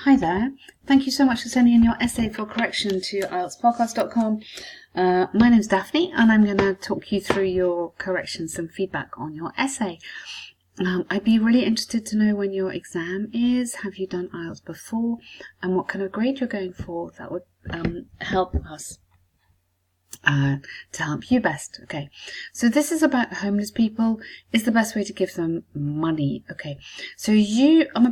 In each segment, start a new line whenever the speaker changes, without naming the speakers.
Hi there. Thank you so much for sending in your essay for correction to IELTSpodcast.com. My name's Daphne and I'm going to talk you through your corrections, some feedback on your essay. I'd be really interested to know when your exam is. Have you done IELTS before? And what kind of grade you're going for? That would help us to help you best. Okay, so this is about homeless people. Is the best way to give them money. Okay, so I'm a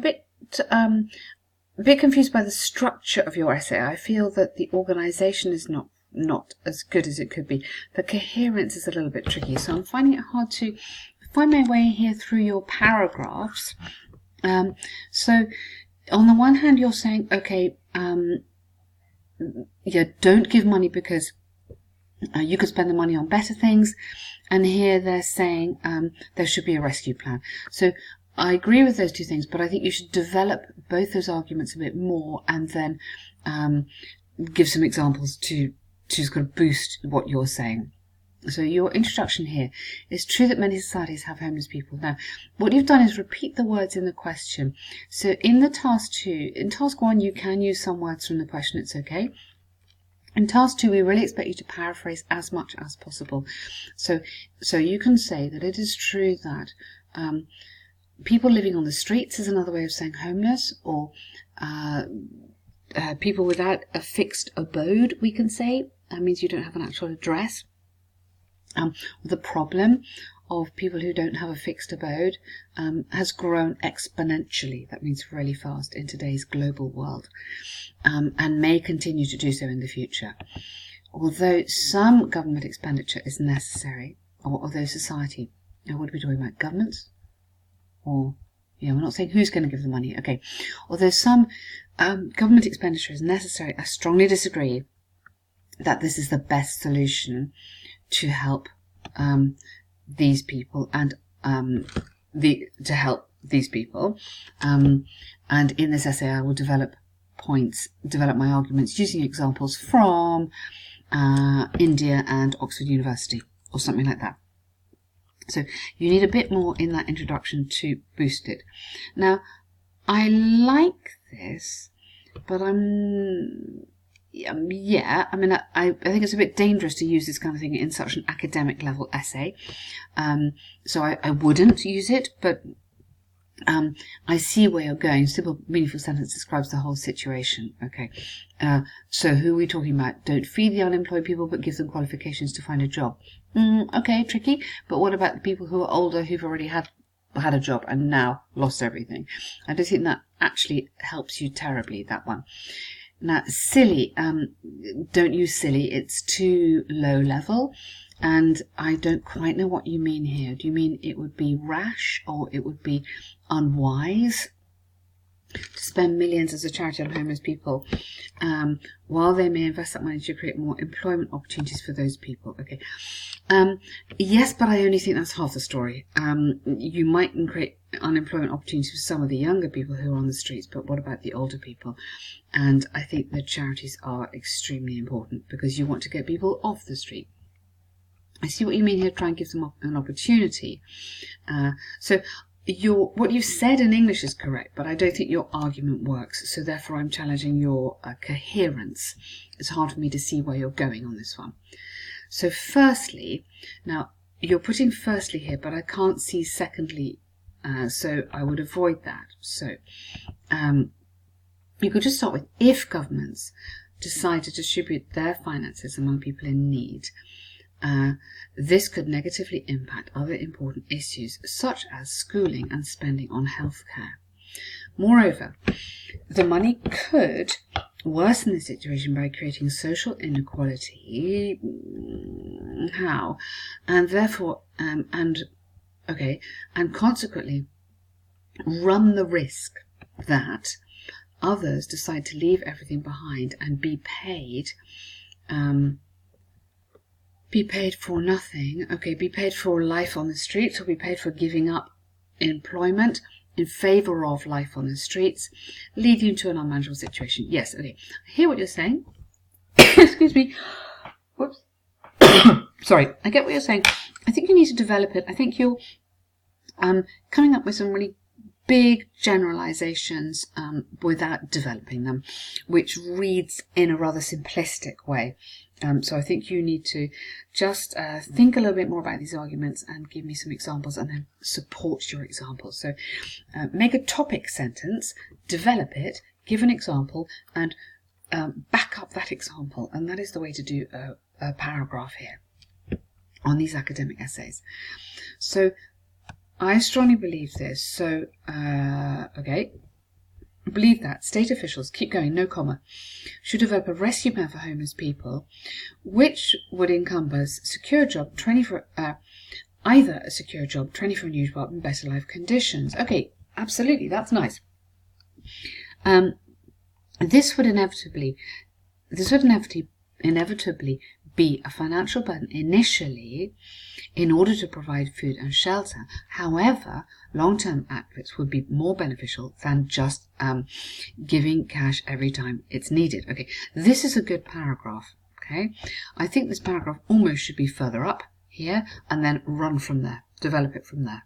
bit confused by the structure of your essay. I feel that the organisation is not as good as it could be. The coherence is a little bit tricky, so I'm finding it hard to find my way here through your paragraphs. So on the one hand, you're saying, okay, don't give money because you could spend the money on better things. And here they're saying there should be a rescue plan. So I agree with those two things, but I think you should develop both those arguments a bit more and then give some examples to sort of boost what you're saying. So your introduction here: it's true that many societies have homeless people. Now, what you've done is repeat the words in the question. So in task 1, you can use some words from the question, it's okay. In task 2, we really expect you to paraphrase as much as possible. So you can say that it is true that people living on the streets is another way of saying homeless, or people without a fixed abode, we can say. That means you don't have an actual address. The problem of people who don't have a fixed abode has grown exponentially. That means really fast in today's global world, and may continue to do so in the future. Although some government expenditure is necessary, although society, what are we talking about, governments? Or, we're not saying who's going to give the money. Okay, although some government expenditure is necessary, I strongly disagree that this is the best solution to help these people and and in this essay I will develop my arguments using examples from India and Oxford University or something like that. So you need a bit more in that introduction to boost it. Now, I like this, but I think it's a bit dangerous to use this kind of thing in such an academic level essay. So I wouldn't use it, but I see where you're going. Simple, meaningful sentence describes the whole situation. Okay, so who are we talking about? Don't feed the unemployed people, but give them qualifications to find a job. Okay, tricky. But what about the people who are older, who've already had a job and now lost everything? I don't think that actually helps you terribly, that one. Now, silly, don't use silly. It's too low level. And I don't quite know what you mean here. Do you mean it would be rash or it would be unwise to spend millions as a charity on homeless people, while they may invest that money to create more employment opportunities for those people? Okay. Yes, but I only think that's half the story. You might create unemployment opportunities for some of the younger people who are on the streets, but what about the older people? And I think the charities are extremely important because you want to get people off the street. I see what you mean here, try and give them an opportunity. So what you've said in English is correct, but I don't think your argument works. So therefore I'm challenging your coherence. It's hard for me to see where you're going on this one. So firstly, now you're putting firstly here, but I can't see secondly, so I would avoid that. So you could just start with, if governments decide to distribute their finances among people in need, this could negatively impact other important issues such as schooling and spending on healthcare. Moreover, the money could worsen the situation by creating social inequality. How? And therefore, and consequently, run the risk that others decide to leave everything behind and be paid for nothing. Okay, be paid for life on the streets, or be paid for giving up employment in favour of life on the streets, leading you to an unmanageable situation. Yes, okay, I hear what you're saying. Excuse me. Whoops. Sorry, I get what you're saying. I think you need to develop it. I think you're coming up with some really big generalizations without developing them, which reads in a rather simplistic way. So I think you need to just think a little bit more about these arguments and give me some examples and then support your examples. So make a topic sentence, develop it, give an example, and back up that example. And that is the way to do a paragraph here on these academic essays. So I strongly believe this. So, okay. Believe that state officials, keep going, no comma, should develop a rescue plan for homeless people, which would encompass secure job, either a secure job, training for a new job, and better life conditions. Okay, absolutely, that's nice. This would inevitably be a financial burden initially in order to provide food and shelter. However, long-term outputs would be more beneficial than just giving cash every time it's needed. Okay, this is a good paragraph. Okay, I think this paragraph almost should be further up here and then run from there, develop it from there.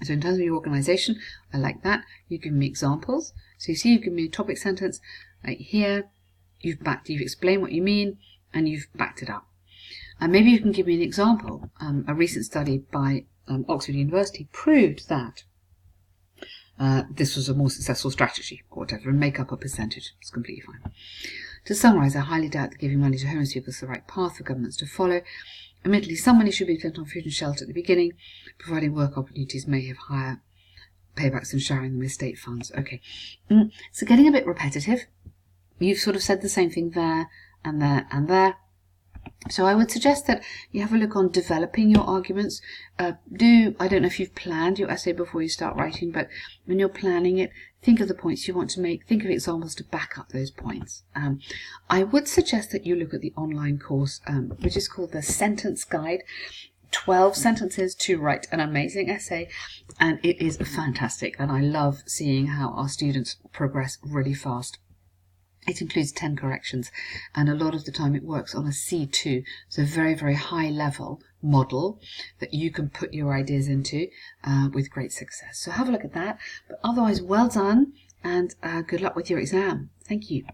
So in terms of your organization, I like that. You give me examples. So you see, you've given me a topic sentence right here. You've explained what you mean, and you've backed it up. And maybe you can give me an example. A recent study by Oxford University proved that this was a more successful strategy, or whatever, and make up a percentage. It's completely fine. To summarise, I highly doubt that giving money to homeless people is the right path for governments to follow. Admittedly, some money should be spent on food and shelter at the beginning. Providing work opportunities may have higher paybacks than sharing them with state funds. Okay, so getting a bit repetitive. You've sort of said the same thing there and there and there. So I would suggest that you have a look on developing your arguments. I don't know if you've planned your essay before you start writing, but when you're planning it, think of the points you want to make. Think of examples to back up those points. I would suggest that you look at the online course, which is called the Sentence Guide. 12 sentences to write an amazing essay, and it is fantastic. And I love seeing how our students progress really fast. It includes 10 corrections, and a lot of the time it works on a C2, so very, very high level model that you can put your ideas into with great success. So have a look at that. But otherwise, well done, and good luck with your exam. Thank you.